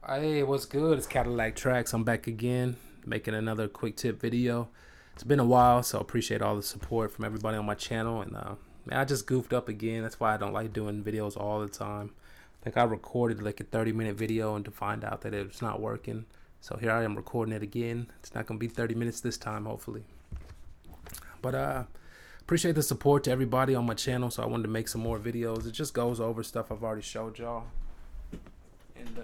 Hey, what's good? It's CADILLAKTRACKZ. I'm back again, making another quick tip video. It's been a while, so I appreciate all the support from everybody on my channel. And man, I just goofed up again. That's why I don't like doing videos all the time. I think I recorded like a 30-minute video and to find out that it's not working. So here I am recording it again. It's not gonna be 30 minutes this time, hopefully. But appreciate the support to everybody on my channel. So I wanted to make some more videos. It just goes over stuff I've already showed y'all. And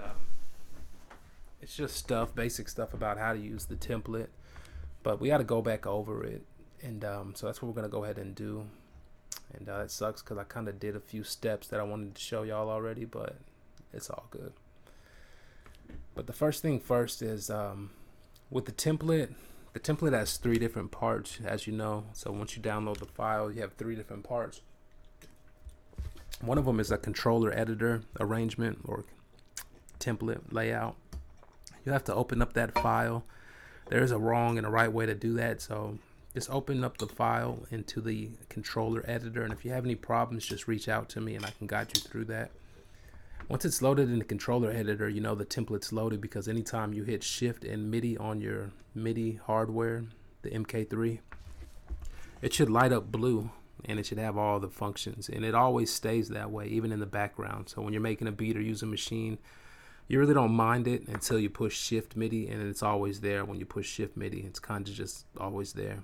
it's just stuff, basic stuff about how to use the template, but we got to go back over it, and so that's what we're gonna go ahead and do. And it sucks because I kind of did a few steps that I wanted to show y'all already, but it's all good. But the first thing first is with the template has 3 different parts, as you know. So once you download the file, you have 3 different parts. One of them is a controller editor arrangement or template layout. You have to open up that file. There's a wrong and a right way to do that, so just open up the file into the controller editor, and if you have any problems, just reach out to me and I can guide you through that. Once it's loaded in the controller editor, you know the template's loaded, because anytime you hit shift and MIDI on your MIDI hardware, the MK3, it should light up blue and it should have all the functions, and it always stays that way even in the background. So when you're making a beat or using Maschine, you really don't mind it until you push shift MIDI, and it's always there. When you push shift MIDI, it's kind of just always there.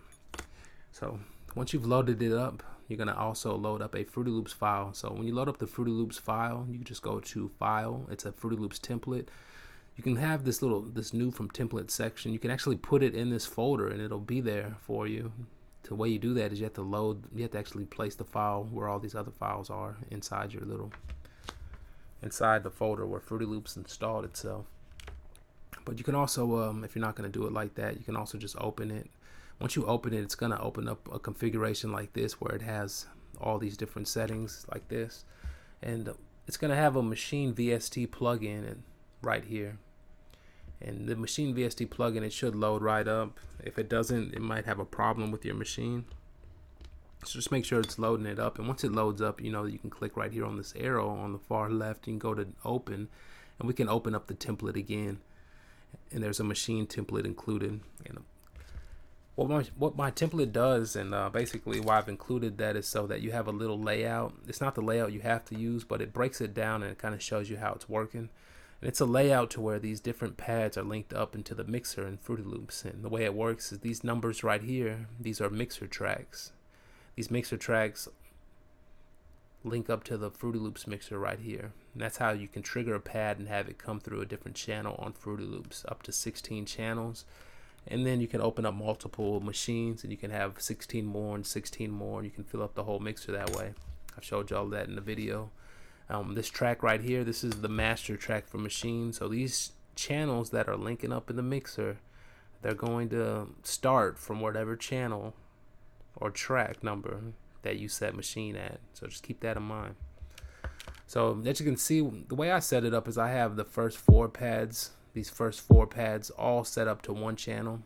So once you've loaded it up, you're gonna also load up a Fruity Loops file. So when you load up the Fruity Loops file, you just go to File. It's a Fruity Loops template. You can have this new from template section. You can actually put it in this folder and it'll be there for you. The way you do that is you have to actually place the file where all these other files are inside the folder where Fruity Loops installed itself. But you can also, if you're not going to do it like that, you can also just open it. Once you open it, it's going to open up a configuration like this where it has all these different settings like this, and it's going to have a Maschine VST plugin right here. And the Maschine VST plugin, it should load right up. If it doesn't, it might have a problem with your machine. So just make sure it's loading it up, and once it loads up, you know, you can click right here on this arrow on the far left. You can go to open, and we can open up the template again, and there's a Maschine template included. And what my template does, and basically why I've included that, is so that you have a little layout. It's not the layout you have to use, but it breaks it down and it kind of shows you how it's working. And it's a layout to where these different pads are linked up into the mixer in Fruity Loops. And the way it works is these numbers right here, these are mixer tracks. These mixer tracks link up to the Fruity Loops mixer right here. And that's how you can trigger a pad and have it come through a different channel on Fruity Loops, up to 16 channels. And then you can open up multiple machines and you can have 16 more and 16 more, and you can fill up the whole mixer that way. I've showed y'all that in the video. This track right here, this is the master track for Maschine. So these channels that are linking up in the mixer, they're going to start from whatever channel or track number that you set Maschine at. So just keep that in mind. So as you can see, the way I set it up is I have the first 4 pads, these first 4 pads all set up to 1 channel.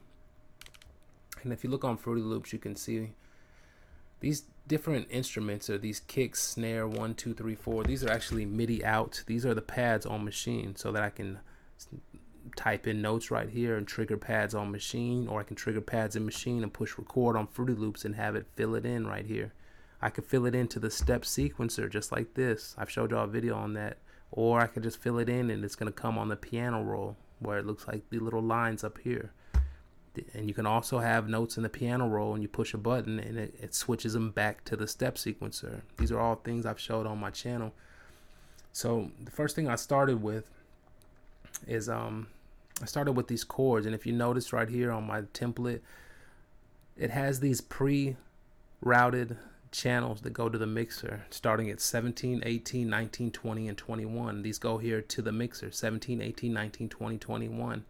And if you look on Fruity Loops, you can see these different instruments, or these kicks, snare, 1, 2, 3, 4. These are actually MIDI out. These are the pads on Maschine, so that I can type in notes right here and trigger pads on Maschine, or I can trigger pads in Maschine and push record on Fruity Loops and have it fill it in right here. I could fill it into the step sequencer just like this. I've showed y'all a video on that. Or I could just fill it in and it's going to come on the piano roll where it looks like the little lines up here. And you can also have notes in the piano roll and you push a button and it switches them back to the step sequencer. These are all things I've showed on my channel. So the first thing I started with is I started with these chords, and if you notice right here on my template, it has these pre-routed channels that go to the mixer starting at 17, 18, 19, 20, and 21. These go here to the mixer, 17, 18, 19, 20, 21.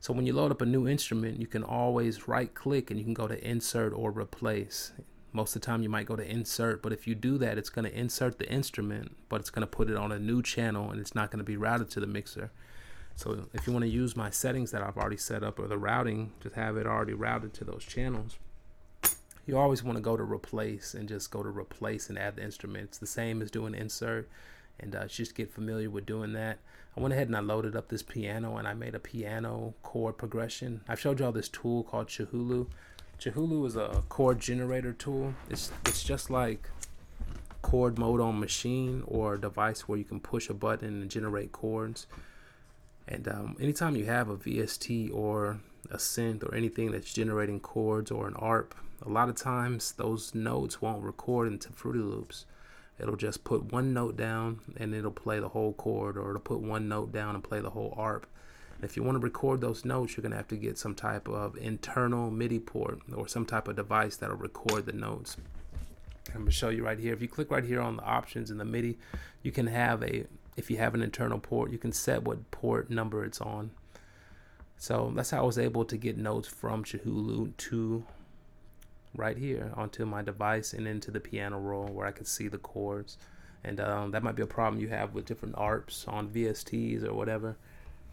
So when you load up a new instrument, you can always right click and you can go to insert or replace. Most of the time you might go to insert, but if you do that, it's going to insert the instrument, but it's going to put it on a new channel and it's not going to be routed to the mixer. So if you want to use my settings that I've already set up, or the routing, just have it already routed to those channels. You always want to go to replace and just go to replace and add the instrument. It's the same as doing insert. and just get familiar with doing that. I went ahead and I loaded up this piano and I made a piano chord progression. I've showed y'all this tool called Chihulu. Chihulu is a chord generator tool. It's just like chord mode on Maschine, or a device where you can push a button and generate chords. And anytime you have a VST or a synth or anything that's generating chords or an ARP, a lot of times those notes won't record into Fruity Loops. It'll just put one note down and it'll play the whole chord, or it'll put one note down and play the whole ARP. And if you want to record those notes, you're going to have to get some type of internal MIDI port or some type of device that'll record the notes. I'm going to show you right here. If you click right here on the options in the MIDI, you can have if you have an internal port, you can set what port number it's on. So that's how I was able to get notes from Chihulu to right here onto my device and into the piano roll where I could see the chords. And that might be a problem you have with different ARPs on VSTs or whatever.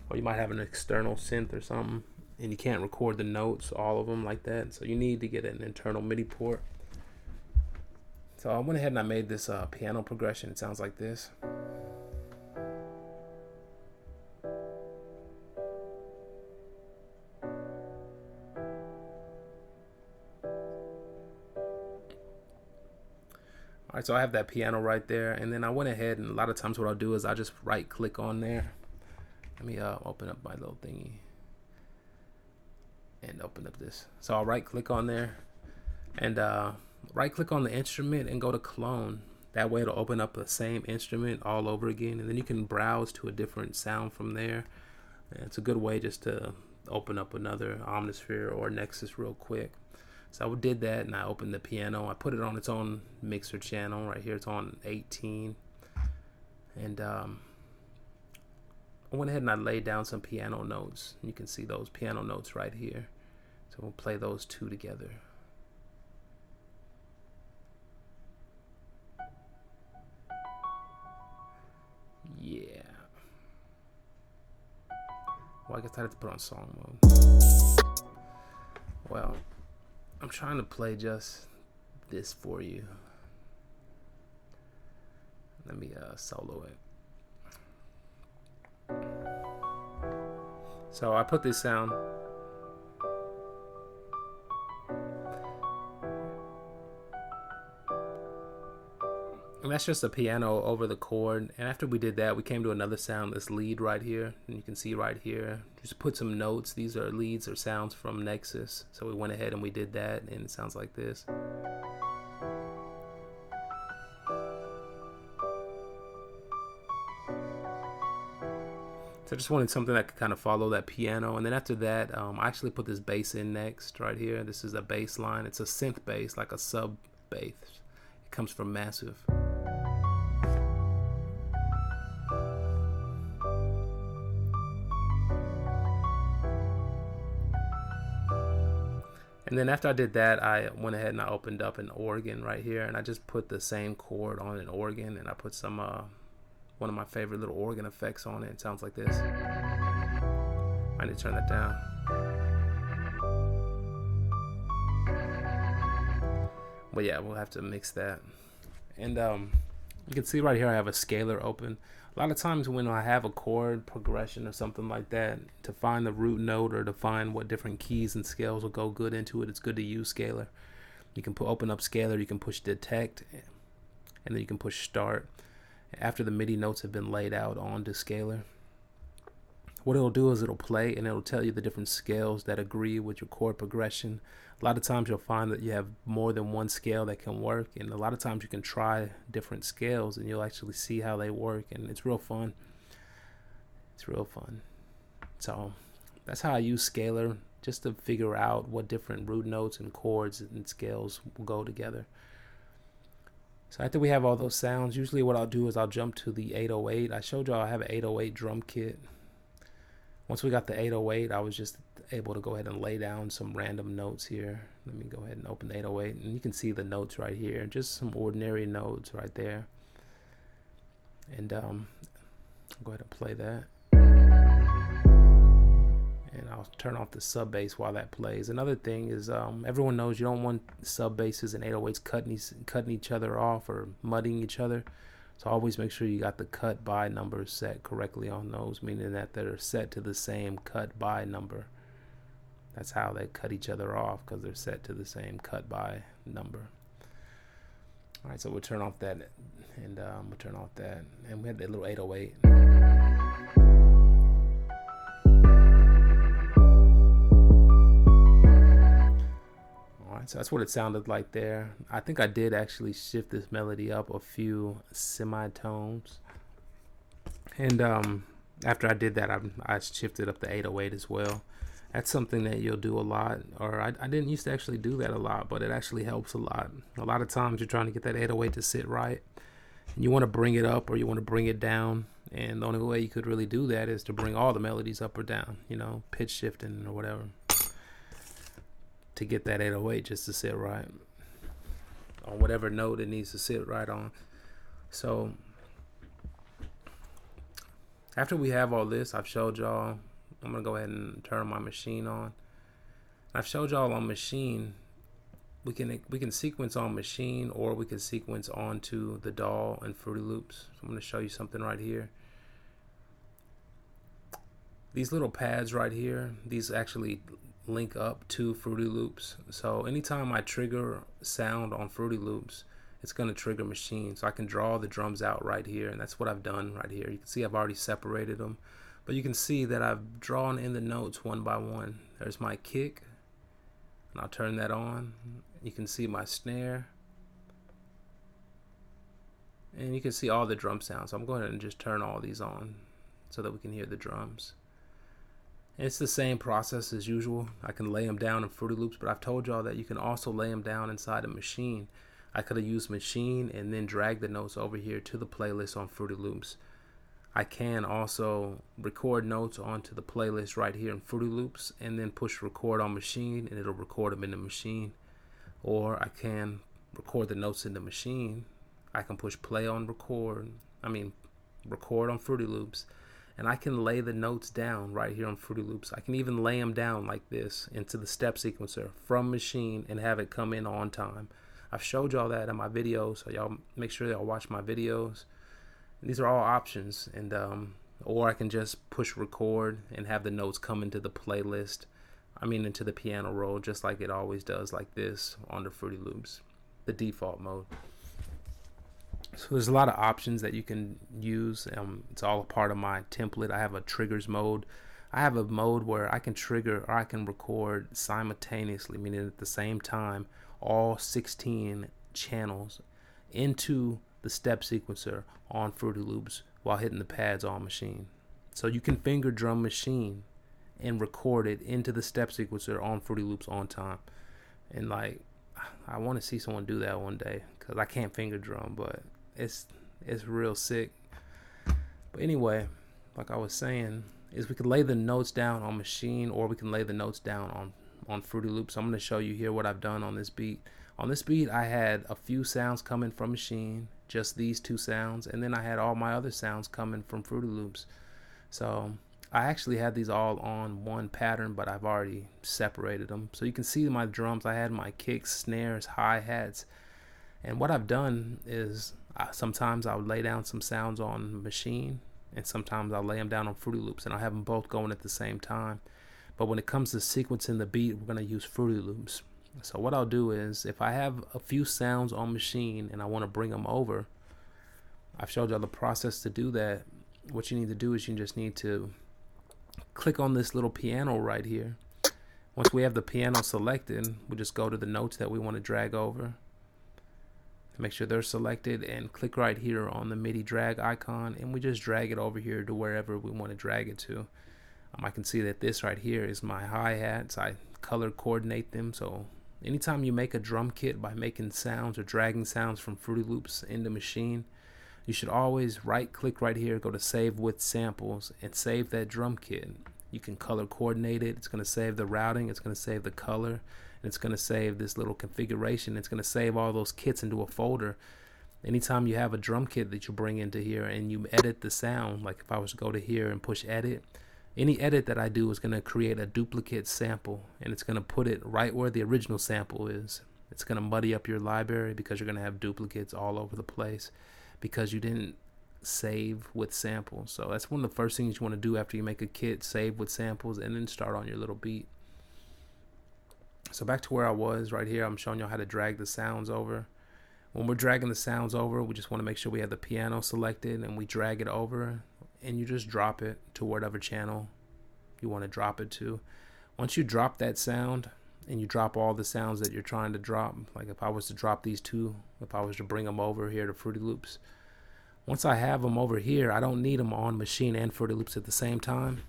Or you might have an external synth or something and you can't record the notes, all of them like that. So you need to get an internal MIDI port. So I went ahead and I made this piano progression. It sounds like this. All right, so I have that piano right there, and then I went ahead and a lot of times what I'll do is I just right click on there. Let me open up my little thingy and open up this. So I'll right click on there and right click on the instrument and go to clone. That way it'll open up the same instrument all over again, and then you can browse to a different sound from there. And it's a good way just to open up another Omnisphere or Nexus real quick. So I did that and I opened the piano. I put it on its own mixer channel right here. It's on 18. And I went ahead and I laid down some piano notes. You can see those piano notes right here. So we'll play those two together. Yeah. Well, I guess I had to put on song mode. Well, I'm trying to play just this for you. Let me solo it. So I put this sound. And that's just a piano over the chord. And after we did that, we came to another sound, this lead right here. And you can see right here, just put some notes. These are leads or sounds from Nexus. So we went ahead and we did that, and it sounds like this. So I just wanted something that could kind of follow that piano. And then after that, I actually put this bass in next right here. This is a bass line. It's a synth bass, like a sub bass. It comes from Massive. And then after I did that, I went ahead and I opened up an organ right here, and I just put the same chord on an organ, and I put some one of my favorite little organ effects on it. It sounds like this. I need to turn that down. But yeah, we'll have to mix that. And you can see right here I have a scalar open. A lot of times when I have a chord progression or something like that, to find the root note or to find what different keys and scales will go good into it, it's good to use scalar. You can open up scalar, you can push detect, and then you can push start. After the MIDI notes have been laid out onto scalar, what it'll do is it'll play and it'll tell you the different scales that agree with your chord progression. A lot of times you'll find that you have more than one scale that can work, and a lot of times you can try different scales and you'll actually see how they work, and it's real fun. It's real fun. So that's how I use scalar, just to figure out what different root notes and chords and scales will go together. So after we have all those sounds, usually what I'll do is I'll jump to the 808. I showed y'all I have an 808 drum kit. Once we got the 808, I was just able to go ahead and lay down some random notes here. Let me go ahead and open the 808, and you can see the notes right here, just some ordinary notes right there. And I'll go ahead and play that. And I'll turn off the sub bass while that plays. Another thing is everyone knows you don't want sub basses and 808s cutting each other off or mudding each other. So always make sure you got the cut by numbers set correctly on those, meaning that they're set to the same cut by number. That's how they cut each other off, because they're set to the same cut by number. All right, so we'll turn off that, and we'll turn off that, and we had that little 808. So that's what it sounded like there. I think I did actually shift this melody up a few semitones, and after I did that, I shifted up the 808 as well. That's something that you'll do a lot, or I didn't used to actually do that a lot, but it actually helps a lot. A lot of times you're trying to get that 808 to sit right, and you want to bring it up or you want to bring it down, and the only way you could really do that is to bring all the melodies up or down, you know, pitch shifting or whatever, to get that 808 just to sit right on whatever note it needs to sit right on. So after we have all this, I've showed y'all. I'm gonna go ahead and turn my Maschine on. I've showed y'all on Maschine. We can sequence on Maschine, or we can sequence onto the DAW and Fruity Loops. So I'm gonna show you something right here. These little pads right here, these actually link up to Fruity Loops. So anytime I trigger sound on Fruity Loops, it's going to trigger Maschine. So I can draw the drums out right here, and that's what I've done right here. You can see I've already separated them, but you can see that I've drawn in the notes one by one. There's my kick, and I'll turn that on. You can see my snare, and you can see all the drum sounds. So I'm going to just turn all these on so that we can hear the drums. It's the same process as usual. I can lay them down in Fruity Loops, but I've told y'all that you can also lay them down inside a Maschine. I could have used Maschine and then drag the notes over here to the playlist on Fruity Loops. I can also record notes onto the playlist right here in Fruity Loops and then push record on Maschine, and it'll record them in the Maschine. Or I can record the notes in the Maschine. I can push play on record on Fruity Loops, and I can lay the notes down right here on Fruity Loops. I can even lay them down like this into the step sequencer from Maschine and have it come in on time. I've showed y'all that in my videos, so y'all make sure y'all watch my videos. And these are all options, and or I can just push record and have the notes come into the playlist, into the piano roll, just like it always does, like this on the Fruity Loops, the default mode. So there's a lot of options that you can use. It's all a part of my template. I have a triggers mode. I have a mode where I can trigger or I can record simultaneously, meaning at the same time, all 16 channels into the step sequencer on Fruity Loops while hitting the pads on Maschine. So you can finger drum Maschine and record it into the step sequencer on Fruity Loops on time. And I want to see someone do that one day, because I can't finger drum, but it's real sick. But anyway, like I was saying, is we could lay the notes down on Maschine, or we can lay the notes down on Fruity Loops. I'm going to show you here what I've done on this beat. On this beat, I had a few sounds coming from Maschine, just these two sounds, and then I had all my other sounds coming from Fruity Loops. So I actually had these all on one pattern, but I've already separated them. So you can see my drums. I had my kicks, snares, hi-hats. And what I've done is sometimes I'll lay down some sounds on Maschine, and sometimes I'll lay them down on Fruity Loops, and I'll have them both going at the same time. But when it comes to sequencing the beat, we're going to use Fruity Loops. So what I'll do is, if I have a few sounds on Maschine and I want to bring them over, I've showed y'all the process to do that. What you need to do is you just need to click on this little piano right here. Once we have the piano selected, we just go to the notes that we want to drag over. Make sure they're selected and click right here on the MIDI drag icon, and we just drag it over here to wherever we want to drag it to. I can see that this right here is my hi-hats. I color coordinate them. So anytime you make a drum kit by making sounds or dragging sounds from Fruity Loops into Maschine, you should always right click right here, go to save with samples, and save that drum kit. You can color coordinate it. It's going to save the routing, it's going to save the color, and it's going to save this little configuration. It's going to save all those kits into a folder. Anytime you have a drum kit that you bring into here and you edit the sound, like if I was to go to here and push edit, any edit that I do is going to create a duplicate sample, and it's going to put it right where the original sample is. It's going to muddy up your library because you're going to have duplicates all over the place, because you didn't save with samples. So that's one of the first things you want to do after you make a kit: save with samples and then start on your little beat. So back to where I was right here, I'm showing you how to drag the sounds over. When we're dragging the sounds over, we just want to make sure we have the piano selected, and we drag it over, and you just drop it to whatever channel you want to drop it to. Once you drop that sound, and you drop all the sounds that you're trying to drop, like if I was to drop these two, if I was to bring them over here to Fruity Loops, once I have them over here, I don't need them on Maschine and Fruity Loops at the same time.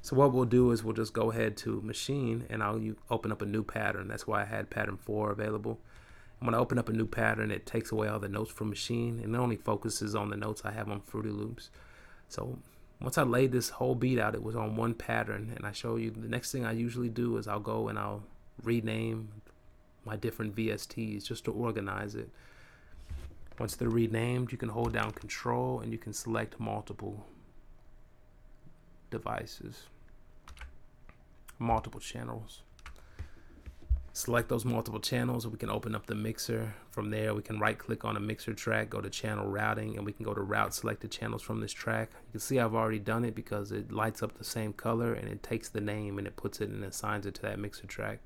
So what we'll do is we'll just go ahead to Maschine, and I'll open up a new pattern. That's why I had pattern 4 available. And when I open up a new pattern, it takes away all the notes from Maschine, and it only focuses on the notes I have on Fruity Loops. So once I laid this whole beat out, it was on one pattern, and I show you the next thing I usually do is I'll go and I'll rename my different VSTs just to organize it. Once they're renamed, you can hold down Control and you can select multiple devices, multiple channels. Select those multiple channels, and we can open up the mixer. From there, we can right click on a mixer track, go to channel routing, and we can go to route selected channels from this track. You can see I've already done it because it lights up the same color, and it takes the name and it puts it and assigns it to that mixer track.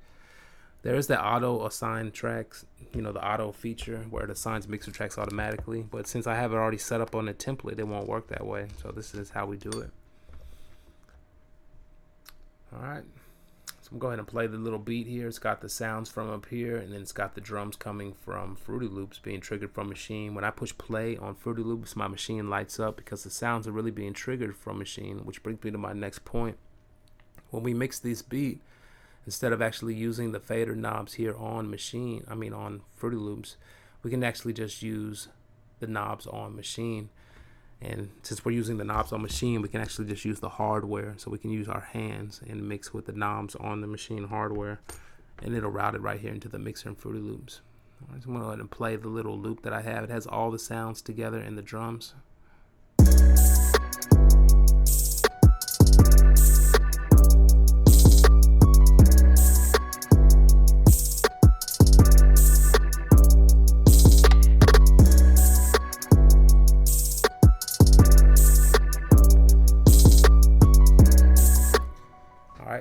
There is the auto assign tracks, the auto feature where it assigns mixer tracks automatically, but since I have it already set up on the template, it won't work that way. So this is how we do it. All right. I'm going to go ahead and play the little beat here. It's got the sounds from up here, and then it's got the drums coming from Fruity Loops being triggered from Maschine. When I push play on Fruity Loops, my Maschine lights up because the sounds are really being triggered from Maschine, which brings me to my next point. When we mix this beat, instead of actually using the fader knobs here on on Fruity Loops, we can actually just use the knobs on Maschine. And since we're using the knobs on Maschine, we can actually just use the hardware. So we can use our hands and mix with the knobs on the Maschine hardware, and it'll route it right here into the mixer in Fruity Loops. All right, so I'm going to go ahead and play the little loop that I have. It has all the sounds together in the drums.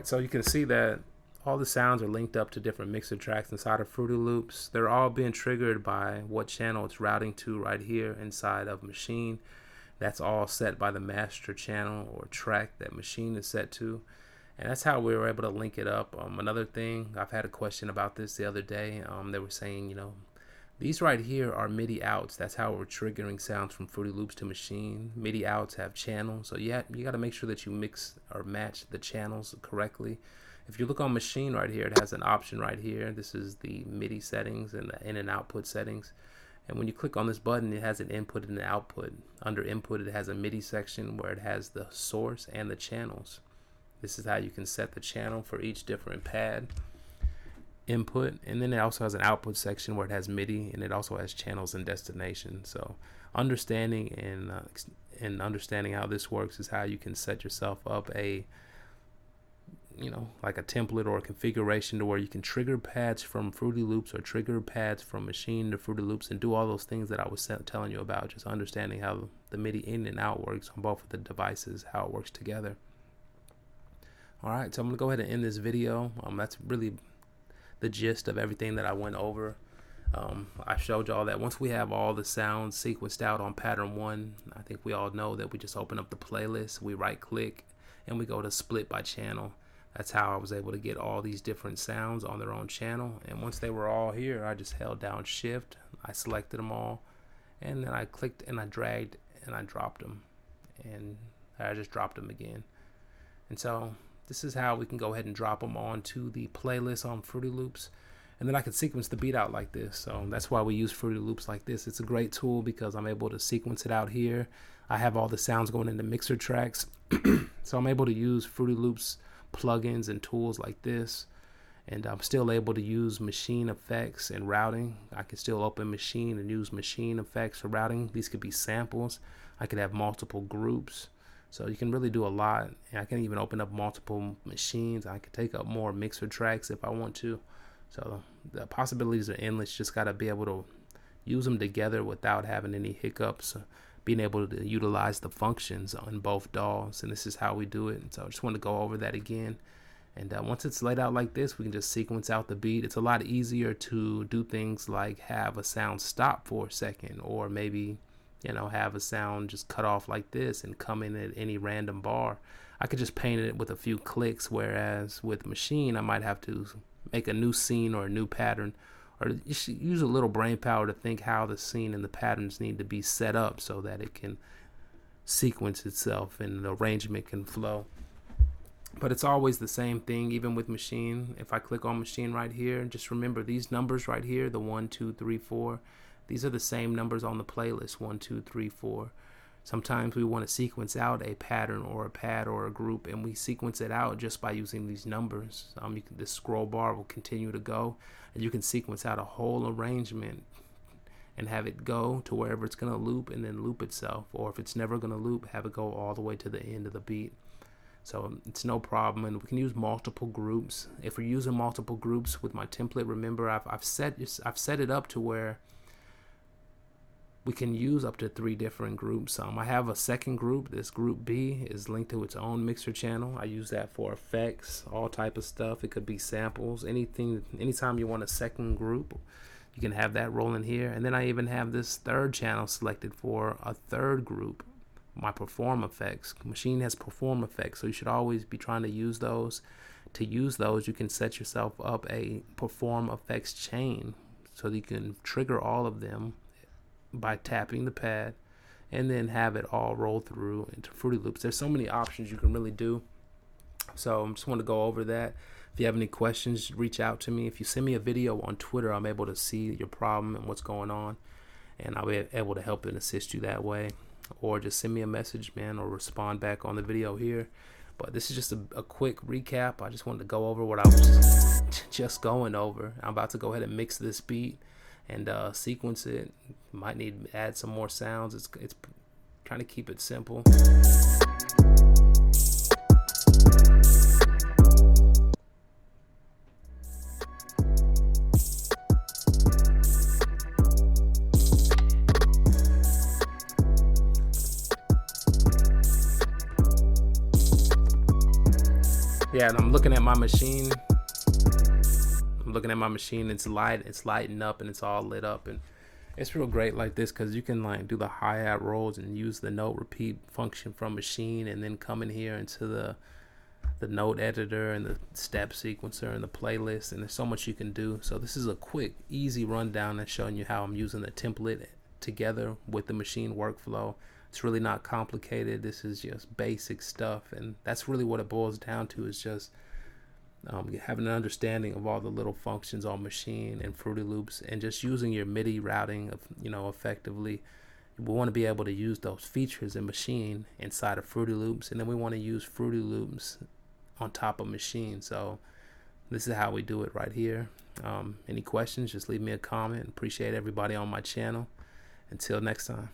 So you can see that all the sounds are linked up to different mixer tracks inside of Fruity Loops. They're all being triggered by what channel it's routing to right here inside of Maschine. That's all set by the master channel or track that Maschine is set to. And that's how we were able to link it up. Another thing, I've had a question about this the other day. They were saying, these right here are MIDI outs. That's how we're triggering sounds from Fruity Loops to Maschine. MIDI outs have channels, so you got to make sure that you mix or match the channels correctly. If you look on Maschine right here, it has an option right here. This is the MIDI settings and the in and output settings. And when you click on this button, it has an input and an output. Under input, it has a MIDI section where it has the source and the channels. This is how you can set the channel for each different pad input, and then it also has an output section where it has MIDI, and it also has channels and destination. So understanding and understanding how this works is how you can set yourself up a like a template or a configuration to where you can trigger pads from Fruity Loops or trigger pads from Maschine to Fruity Loops and do all those things that I was telling you about, just understanding how the MIDI in and out works on both of the devices, how it works together. All right, so I'm gonna go ahead and end this video. That's really the gist of everything that I went over. I showed y'all that once we have all the sounds sequenced out on pattern 1, I think we all know that we just open up the playlist, we right click, and we go to split by channel. That's how I was able to get all these different sounds on their own channel. And once they were all here, I just held down shift, I selected them all, and then I clicked and I dragged and I dropped them, and I just dropped them again. And so this is how we can go ahead and drop them onto the playlist on Fruity Loops. And then I can sequence the beat out like this. So that's why we use Fruity Loops like this. It's a great tool because I'm able to sequence it out here. I have all the sounds going into mixer tracks. So I'm able to use Fruity Loops plugins and tools like this. And I'm still able to use Maschine effects and routing. I can still open Maschine and use Maschine effects for routing. These could be samples. I could have multiple groups. So you can really do a lot. And I can even open up multiple machines. I could take up more mixer tracks if I want to. So the possibilities are endless. Just got to be able to use them together without having any hiccups, being able to utilize the functions on both DAWs. And this is how we do it. So I just want to go over that again. And once it's laid out like this, we can just sequence out the beat. It's a lot easier to do things like have a sound stop for a second, or maybe, you know, have a sound just cut off like this and come in at any random bar. I could just paint it with a few clicks, whereas with Maschine, I might have to make a new scene or a new pattern, or use a little brain power to think how the scene and the patterns need to be set up so that it can sequence itself and the arrangement can flow. But it's always the same thing, even with Maschine. If I click on Maschine right here, just remember these numbers right here, the 1, 2, 3, 4. These are the same numbers on the playlist, 1, 2, 3, 4. Sometimes we want to sequence out a pattern or a pad or a group, and we sequence it out just by using these numbers. This scroll bar will continue to go, and you can sequence out a whole arrangement and have it go to wherever it's going to loop and then loop itself. Or if it's never going to loop, have it go all the way to the end of the beat. So it's no problem, and we can use multiple groups. If we're using multiple groups with my template, remember I've set it up to where we can use up to 3 different groups. I have a second group. This group B is linked to its own mixer channel. I use that for effects, all type of stuff. It could be samples, anything. Anytime you want a second group, you can have that rolling here. And then I even have this third channel selected for a third group, my perform effects. Maschine has perform effects, so you should always be trying to use those. To use those, you can set yourself up a perform effects chain so that you can trigger all of them by tapping the pad and then have it all roll through into Fruity Loops. There's so many options you can really do. So I just want to go over that. If you have any questions, reach out to me. If you send me a video on Twitter, I'm able to see your problem and what's going on, and I'll be able to help and assist you that way. Or just send me a message, man, or respond back on the video here. But this is just a quick recap. I just wanted to go over what I was just going over. I'm about to go ahead and mix this beat and sequence it. Might need to add some more sounds. It's trying to keep it simple. Yeah, and I'm looking at my machine. It's lighting up and it's all lit up, and it's real great like this because you can like do the hi-hat rolls and use the note repeat function from Maschine, and then come in here into the note editor and the step sequencer and the playlist, and there's so much you can do. So this is a quick, easy rundown and showing you how I'm using the template together with the Maschine workflow. It's really not complicated. This is just basic stuff, and that's really what it boils down to, is just having an understanding of all the little functions on Maschine and Fruity Loops, and just using your MIDI routing effectively. We want to be able to use those features in Maschine inside of Fruity Loops, and then we want to use Fruity Loops on top of Maschine. So this is how we do it right here. Any questions, just leave me a comment. Appreciate everybody on my channel. Until next time.